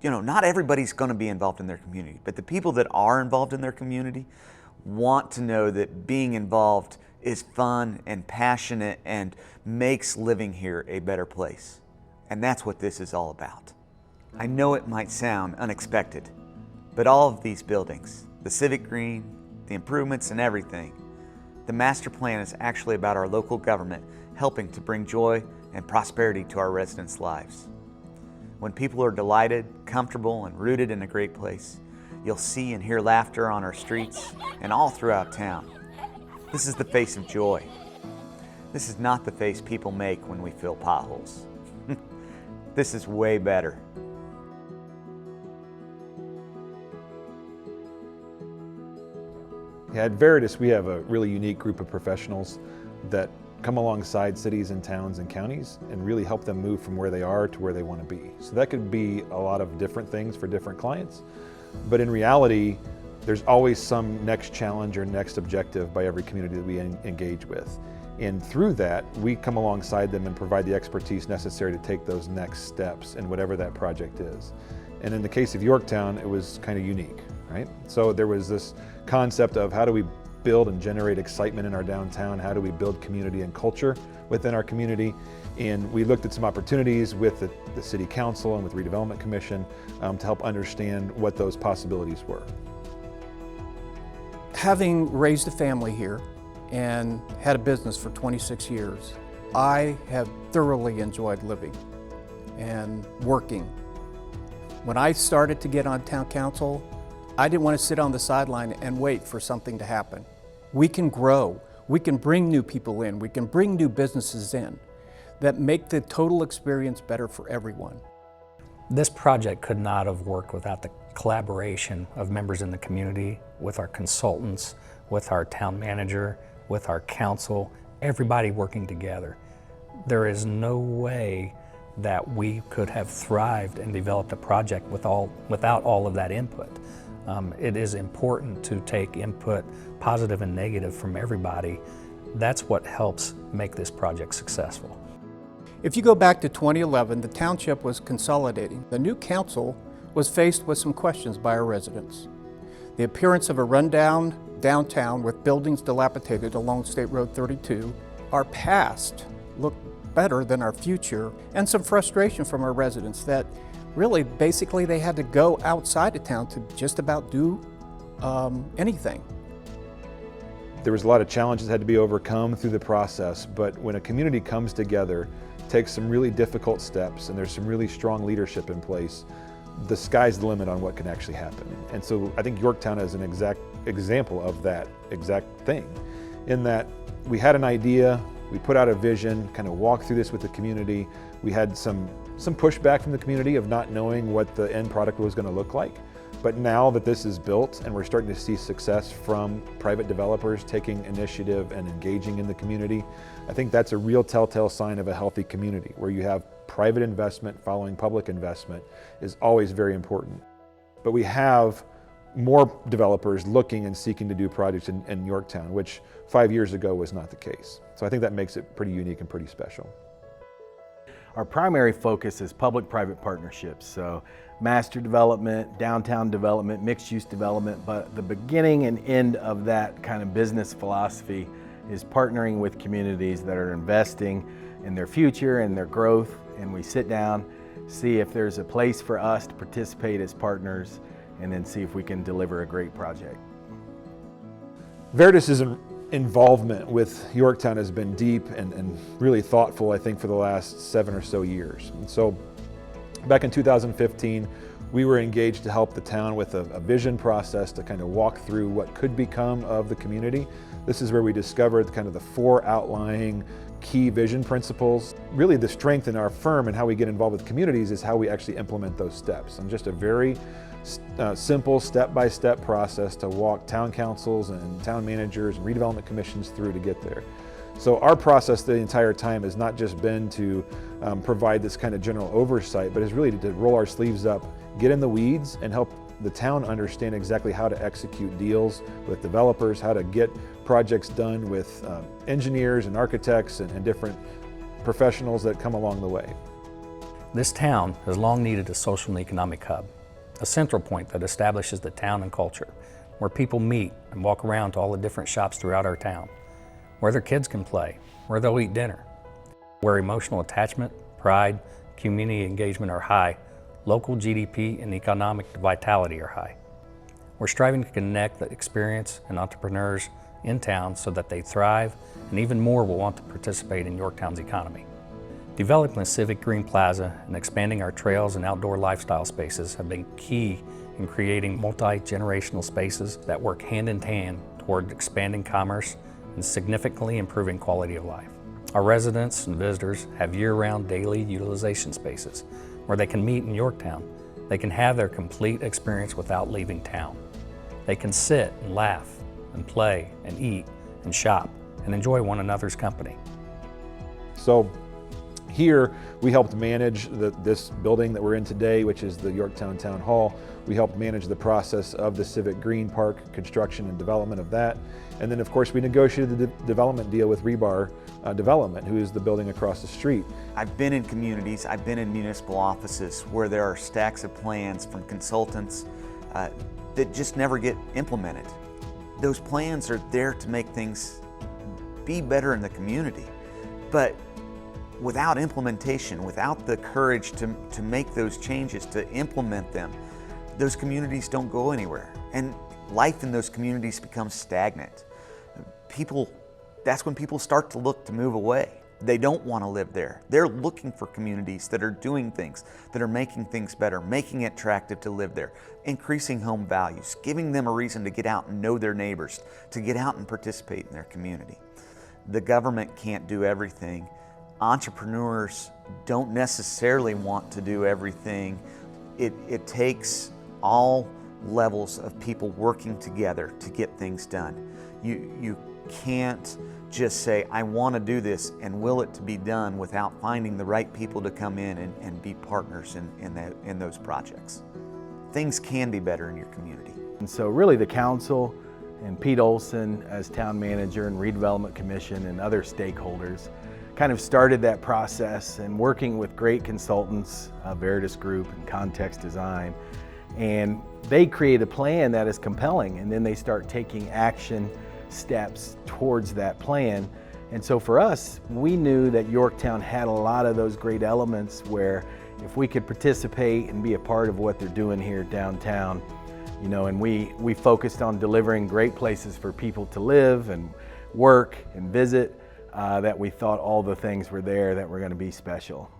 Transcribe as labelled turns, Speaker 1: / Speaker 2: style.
Speaker 1: not everybody's going to be involved in their community, but the people that are involved in their community want to know that being involved is fun and passionate and makes living here a better place. And that's what this is all about. I know it might sound unexpected, but all of these buildings, the Civic Green, the improvements and everything, the master plan is actually about our local government helping to bring joy and prosperity to our residents' lives. When people are delighted, comfortable, and rooted in a great place, you'll see and hear laughter on our streets and all throughout town. This is the face of joy. This is not the face people make when we fill potholes. This is way better.
Speaker 2: Yeah, at Veritas, we have a really unique group of professionals that come alongside cities and towns and counties and really help them move from where they are to where they want to be. So that could be a lot of different things for different clients, but in reality, there's always some next challenge or next objective by every community that we engage with. And through that, we come alongside them and provide the expertise necessary to take those next steps in whatever that project is. And in the case of Yorktown, it was kind of unique, right? So there was this concept of how do we build and generate excitement in our downtown? How do we build community and culture within our community? And we looked at some opportunities with the City Council and with Redevelopment Commission to help understand what those possibilities were.
Speaker 3: Having raised a family here and had a business for 26 years, I have thoroughly enjoyed living and working. When I started to get on town council, I didn't want to sit on the sideline and wait for something to happen. We can grow, we can bring new people in, we can bring new businesses in that make the total experience better for everyone.
Speaker 4: This project could not have worked without the collaboration of members in the community, with our consultants, with our town manager, with our council, everybody working together. There is no way that we could have thrived and developed a project without all of that input. It is important to take input, positive and negative, from everybody. That's what helps make this project successful.
Speaker 3: If you go back to 2011, the township was consolidating. The new council was faced with some questions by our residents. The appearance of a rundown downtown with buildings dilapidated along State Road 32, our past looked better than our future, and some frustration from our residents that really, basically, they had to go outside of town to just about do anything.
Speaker 2: There was a lot of challenges that had to be overcome through the process, but when a community comes together, takes some really difficult steps, and there's some really strong leadership in place, the sky's the limit on what can actually happen. And so I think Yorktown is an exact example of that exact thing, in that we had an idea, we put out a vision, kind of walked through this with the community. We had some pushback from the community of not knowing what the end product was going to look like. But now that this is built and we're starting to see success from private developers taking initiative and engaging in the community, I think that's a real telltale sign of a healthy community, where you have private investment following public investment is always very important. But we have more developers looking and seeking to do projects in Yorktown, which 5 years ago was not the case. So I think that makes it pretty unique and pretty special.
Speaker 5: Our primary focus is public-private partnerships, so master development, downtown development, mixed-use development, but the beginning and end of that kind of business philosophy is partnering with communities that are investing in their future and their growth, and we sit down, see if there's a place for us to participate as partners, and then see if we can deliver a great project.
Speaker 2: Veritas' involvement with Yorktown has been deep and really thoughtful, I think, for the last 7 or so years. And so back in 2015, we were engaged to help the town with a vision process to kind of walk through what could become of the community. This is where we discovered kind of the 4 outlying key vision principles. Really, the strength in our firm and how we get involved with communities is how we actually implement those steps. And just a very simple step-by-step process to walk town councils and town managers and redevelopment commissions through to get there. So our process the entire time has not just been to provide this kind of general oversight, but is really to roll our sleeves up, get in the weeds, and help the town understand exactly how to execute deals with developers, how to get projects done with engineers and architects and different professionals that come along the way.
Speaker 4: This town has long needed a social and economic hub, a central point that establishes the town and culture, where people meet and walk around to all the different shops throughout our town, where their kids can play, where they'll eat dinner, where emotional attachment, pride, community engagement are high, local GDP and economic vitality are high. We're striving to connect the experience and entrepreneurs in town so that they thrive and even more will want to participate in Yorktown's economy. Developing a Civic Green Plaza and expanding our trails and outdoor lifestyle spaces have been key in creating multi-generational spaces that work hand in hand toward expanding commerce and significantly improving quality of life. Our residents and visitors have year-round daily utilization spaces where they can meet in Yorktown. They can have their complete experience without leaving town. They can sit and laugh and play and eat and shop and enjoy one another's company.
Speaker 2: So here we helped manage this building that we're in today, which is the Yorktown Town Hall. We helped manage the process of the Civic Green Park construction and development of that. And then of course we negotiated the development deal with Rebar Development, who is the building across the street.
Speaker 1: I've been in communities, I've been in municipal offices where there are stacks of plans from consultants that just never get implemented. Those plans are there to make things be better in the community, but without implementation, without the courage to make those changes, to implement them, those communities don't go anywhere. And life in those communities becomes stagnant. That's when people start to look to move away. They don't want to live there. They're looking for communities that are doing things, that are making things better, making it attractive to live there, increasing home values, giving them a reason to get out and know their neighbors, to get out and participate in their community. The government can't do everything. Entrepreneurs don't necessarily want to do everything. It takes all levels of people working together to get things done. You can't just say, I want to do this and will it to be done without finding the right people to come in and be partners in those projects. Things can be better in your community.
Speaker 5: And so really the council and Pete Olson as town manager and redevelopment commission and other stakeholders kind of started that process, and working with great consultants, Veritas Group and Context Design, and they create a plan that is compelling, and then they start taking action steps towards that plan. And so for us, we knew that Yorktown had a lot of those great elements where if we could participate and be a part of what they're doing here downtown, you know, and we focused on delivering great places for people to live and work and visit, that we thought all the things were there that were going to be special.